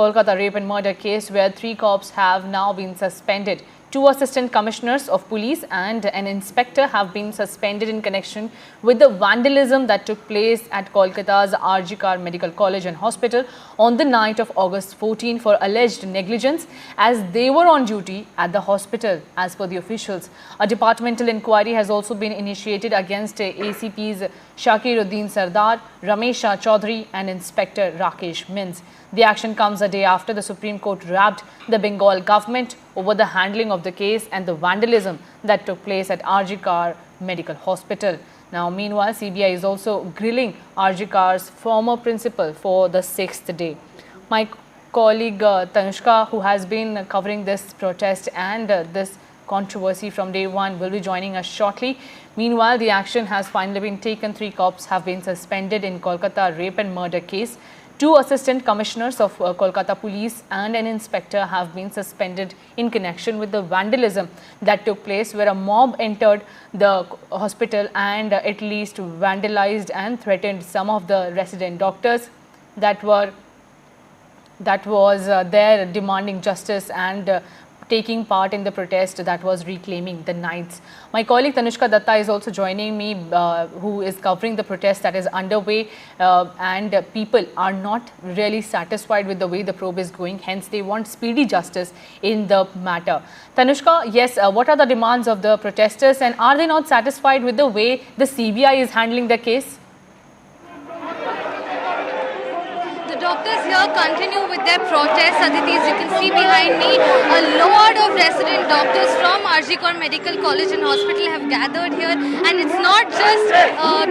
Kolkata rape and murder case where 3 cops have now been suspended. 2 assistant commissioners of police and an inspector have been suspended in connection with the vandalism that took place at Kolkata's RG Kar Medical College and Hospital on the night of August 14 for alleged negligence as they were on duty at the hospital, as per the officials. A departmental inquiry has also been initiated against ACPs Shakiruddin Sardar, Ramesha Chaudhary and Inspector Rakesh Mins. The action comes a day after the Supreme Court rapped the Bengal government over the handling of the case and the vandalism that took place at RG Kar Medical Hospital. Now, meanwhile, CBI is also grilling RG Kar's former principal for the 6th day. My colleague Tanushka, who has been covering this protest and this controversy from day one, will be joining us shortly. Meanwhile, the action has finally been taken. 3 cops have been suspended in Kolkata rape and murder case. 2 assistant commissioners of Kolkata police and an inspector have been suspended in connection with the vandalism that took place where a mob entered the hospital and at least vandalized and threatened some of the resident doctors that was there demanding justice and taking part in the protest that was reclaiming the nights. My colleague Tanushka Datta is also joining me, who is covering the protest that is underway, and people are not really satisfied with the way the probe is going, hence they want speedy justice in the matter. Tanushka, yes, what are the demands of the protesters and are they not satisfied with the way the CBI is handling the case? Doctors here continue with their protests. Aditi, as you can see behind me, a lot of resident doctors from RG Kar Medical College and Hospital have gathered here, and it's not just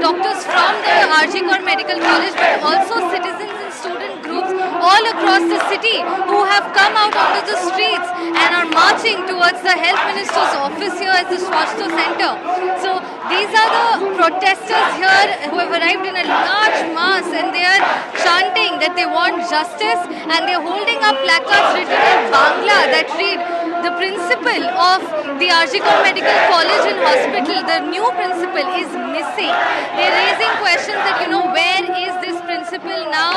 doctors from the RG Kar Medical College but also citizens and student groups all across the city who have come out onto the streets and are marching towards the Health Minister's office here at the Swasthya Center. So these are the protesters here who have arrived in a large mass and they are chanting that they want justice, and they are holding up placards written in Bangla that read, "The principal of the RG Kar Medical College and Hospital, the new principal, is missing." They're raising questions that, where is this principal now?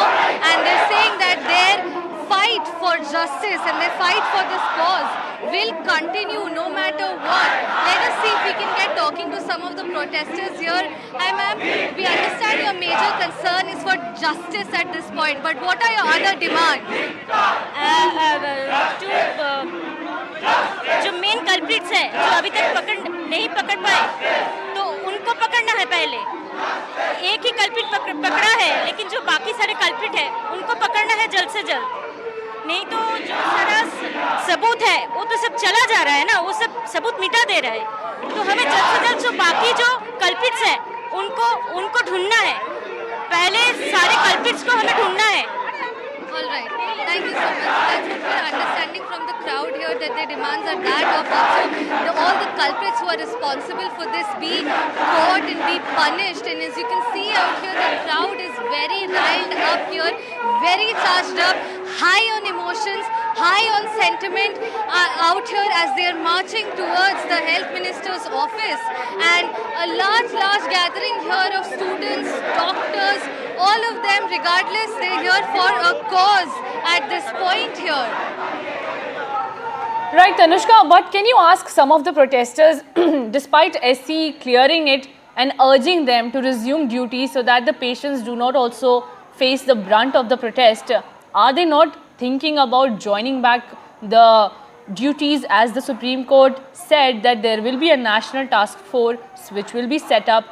And they're saying that their fight for justice and their fight for this cause will continue no matter what. Let us see if we can get talking to some of the protesters here. Hi ma'am, we understand your major concern is for justice at this point, but what are your other demands? जो main culprits है जो अभी तक नहीं पकड़ पाए, तो उनको पकड़ना है पहले। एक ही कल्प्रिट पकड़ा है, लेकिन जो बाकी सारे कल्प्रिट है उनको पकड़ना है जल्द से जल्द, नहीं तो जो सारा सबूत है वो तो सब चला जा रहा है ना, वो सब सबूत मिटा दे रहा है। तो हमें जल्द से जल्द जो बाकी जो कल्प्रिट्स है उनको ढूंढना है, पहले सारे कल्प्रिट्स को हमें ढूंढना है। All right. Thank you so much. That's what we're understanding from the crowd here, that their demands are that of also all the culprits who are responsible for this be caught and be punished. And as you can see out here, the crowd is very riled up here, very charged up, high on emotions, high on sentiment out here as they are marching towards the Health Minister's office. And a large gathering here of students, doctors, all of them, regardless, they're here for a cause at this point here. Right, Tanushka, but can you ask some of the protesters, despite SC clearing it and urging them to resume duty so that the patients do not also face the brunt of the protest, are they not thinking about joining back the duties, as the Supreme Court said that there will be a national task force which will be set up?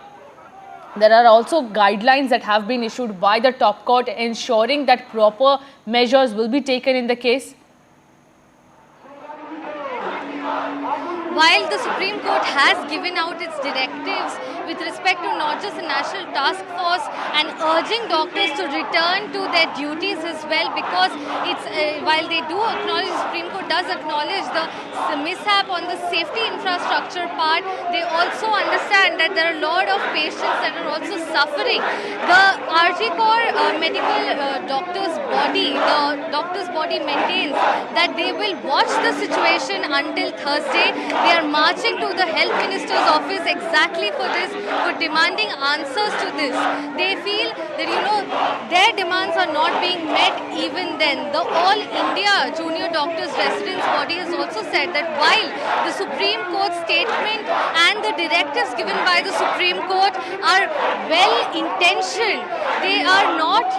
There are also guidelines that have been issued by the top court ensuring that proper measures will be taken in the case. While the Supreme Court has given out its directives with respect to not just a national task force and urging doctors to return to their duties as well, because it's while they do acknowledge, the Supreme Court does acknowledge the mishap on the safety infrastructure part, they also understand that there are a lot of patients that are also suffering. The RG Kar medical doctor's body maintains that they will watch the situation until Thursday. They are marching to the Health Minister's office exactly for this, for demanding answers to this. They feel that, their demands are not being met even then. The All India Junior Doctors Residents Body has also said that while the Supreme Court statement and the directives given by the Supreme Court are well intentioned, they are not,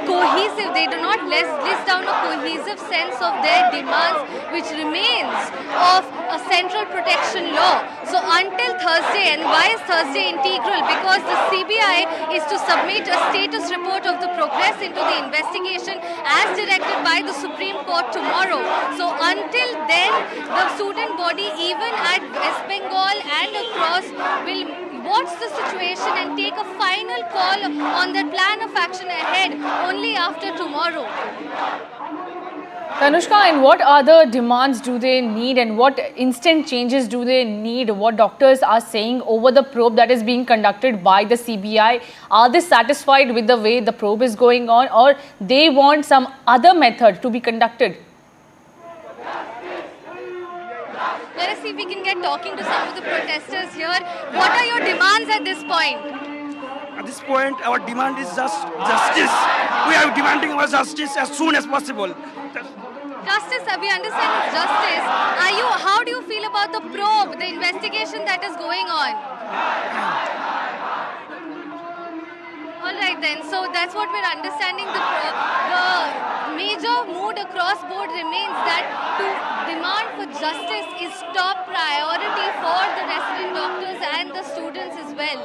cohesive. They do not list down a cohesive sense of their demands, which remains of a central protection law. So until Thursday, and why is Thursday integral? Because the CBI is to submit a status report of the progress into the investigation as directed by the Supreme Court tomorrow. So until then, the student body, even at West Bengal and across, will watch the situation and take a final call on their plan of action ahead only after tomorrow. Tanushka, and what other demands do they need and what instant changes do they need? What doctors are saying over the probe that is being conducted by the CBI? Are they satisfied with the way the probe is going on, or they want some other method to be conducted? Let us see if we can get talking to some of the protesters here. What are your demands at this point? At this point, our demand is just justice. We are demanding our justice as soon as possible. Justice, we understand it's justice. How do you feel about the probe, the investigation that is going on? All right then, so that's what we're understanding. The major mood across board remains that to demand for justice is top priority for the resident doctors and the students as well.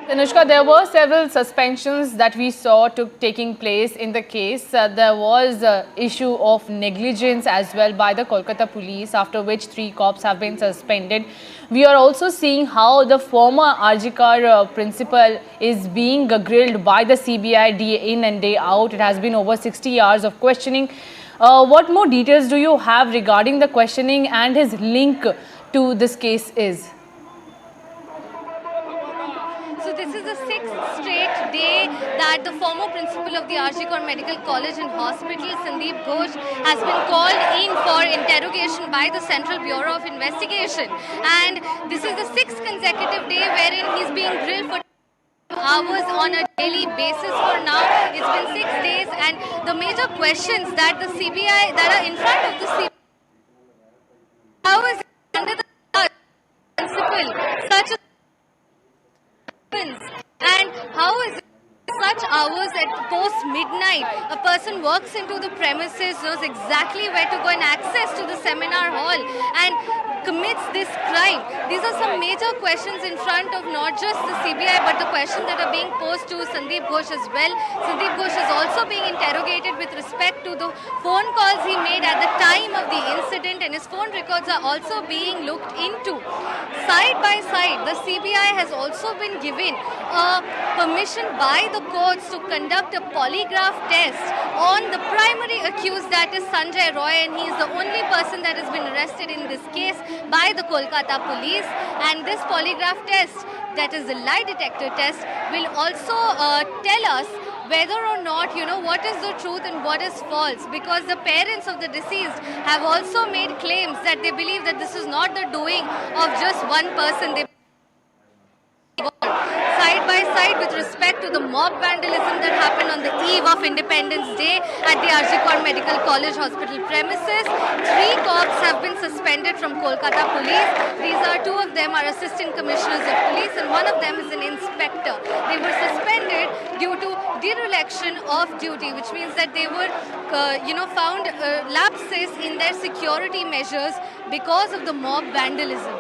Tanushka, there were several suspensions that we saw taking place in the case. There was issue of negligence as well by the Kolkata police, after which 3 cops have been suspended. We are also seeing how the former RG Kar principal is being grilled by the CBI day in and day out. It has been over 60 hours of questioning. What more details do you have regarding the questioning and his link to this case is? So this is the 6th straight day that the former principal of the RG Kar Medical College and Hospital, Sandeep Ghosh, has been called in for interrogation by the Central Bureau of Investigation. And this is the 6th consecutive day wherein he's being grilled for hours on a daily basis for now. It's been 6 days, and the major questions that the CBI, that are in front of the CBI, how is it under the principal such a and how is it such hours at post midnight a person walks into the premises, knows exactly where to go and access to the seminar hall and commits this crime? These are some major questions in front of not just the CBI but the questions that are being posed to Sandeep Ghosh as well. Sandeep Ghosh is also being interrogated with respect to the phone calls he made at the time of the incident, and his phone records are also being looked into. Side by side, the CBI has also been given permission by the courts to conduct a polygraph test on the primary accused, that is Sanjay Roy, and he is the only person that has been arrested in this case by the Kolkata police. And this polygraph test, that is the lie detector test, will also tell us whether or not, what is the truth and what is false, because the parents of the deceased have also made claims that they believe that this is not the doing of just one person. They side by side with respect to the mob vandalism that happened on the eve of Independence Day at the RG Kar Medical College Hospital premises. 3 cops have been suspended from Kolkata police. These are 2 of them are assistant commissioners of police and 1 of them is an inspector. They were suspended due to dereliction of duty, which means that they were found lapses in their security measures because of the mob vandalism.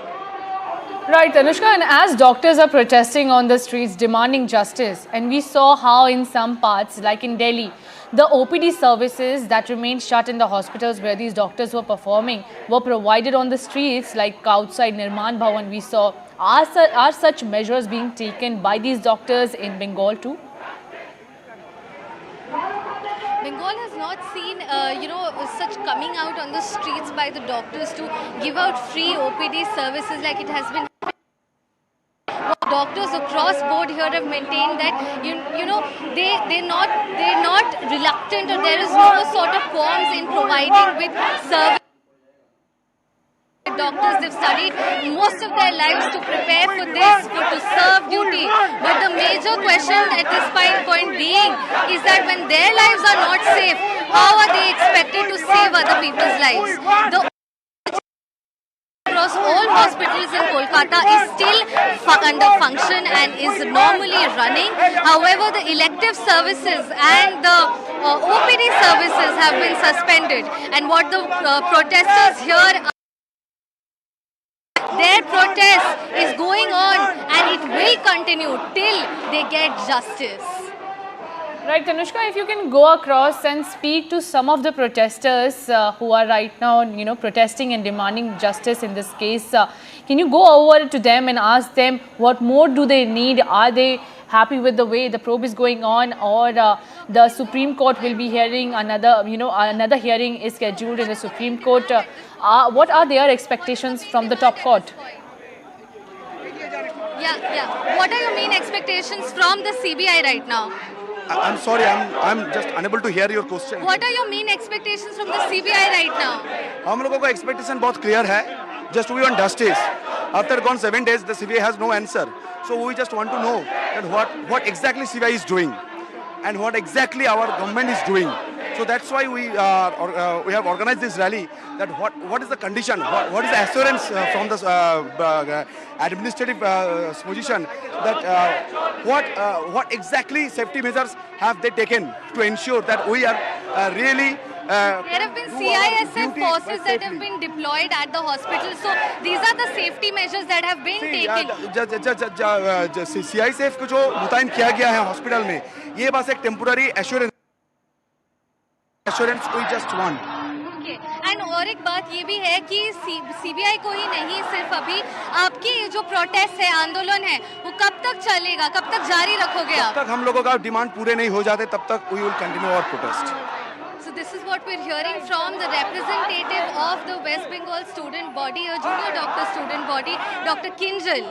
Right, Tanushka, and as doctors are protesting on the streets demanding justice, and we saw how in some parts, like in Delhi, the OPD services that remained shut in the hospitals where these doctors were performing were provided on the streets, like outside Nirman Bhawan. We saw, are such measures being taken by these doctors in Bengal too? Bengal has not seen, such coming out on the streets by the doctors to give out free OPD services like it has been. Doctors across board here have maintained that they're not reluctant, or there is no sort of qualms in providing with service doctors. They've studied most of their lives to prepare for this, to serve duty. But the major question at this point being is that when their lives are not safe, how are they expected to save other people's lives? The across all hospitals in Kolkata is still under function and is normally running. However, the elective services and the OPD services have been suspended. And what the protesters here, their protest is going on and it will continue till they get justice. Right, Tanushka, if you can go across and speak to some of the protesters who are right now, protesting and demanding justice in this case. Can you go over to them and ask them what more do they need? Are they happy with the way the probe is going on, or the Supreme Court will be hearing another, another hearing is scheduled in the Supreme Court? What are their expectations from the top court? Yeah. What are your main expectations from the CBI right now? I'm sorry, I'm just unable to hear your question. What are your main expectations from the CBI right now? हम लोगों का expectation बहुत clear है. Just we want justice. After gone 7 days, the CBI has no answer. So we just want to know that what exactly CBI is doing and what exactly our government is doing. So that's why we have organized this rally. That what is the condition? What is the assurance from the administrative position that what exactly safety measures have they taken to ensure that we are really. There have been CISF forces that have been deployed at the hospital. So these are the safety measures that have been taken. CISF को जो मुतयन किया गया है hospital में, ये बस एक temporary assurance we just want. Okay. And और एक बात ये भी है कि CBI को ही नहीं, सिर्फ अभी आपकी ये जो प्रोटेस्ट है, आंदोलन है, वो कब तक चलेगा, कब तक जारी रखोगे आप? जब तक हम लोगों का डिमांड पूरे नहीं हो जाते तब तक we will continue our protest. So this is what we're hearing from the representative of the West Bengal student body, a junior doctor student body, Dr. Kinjal.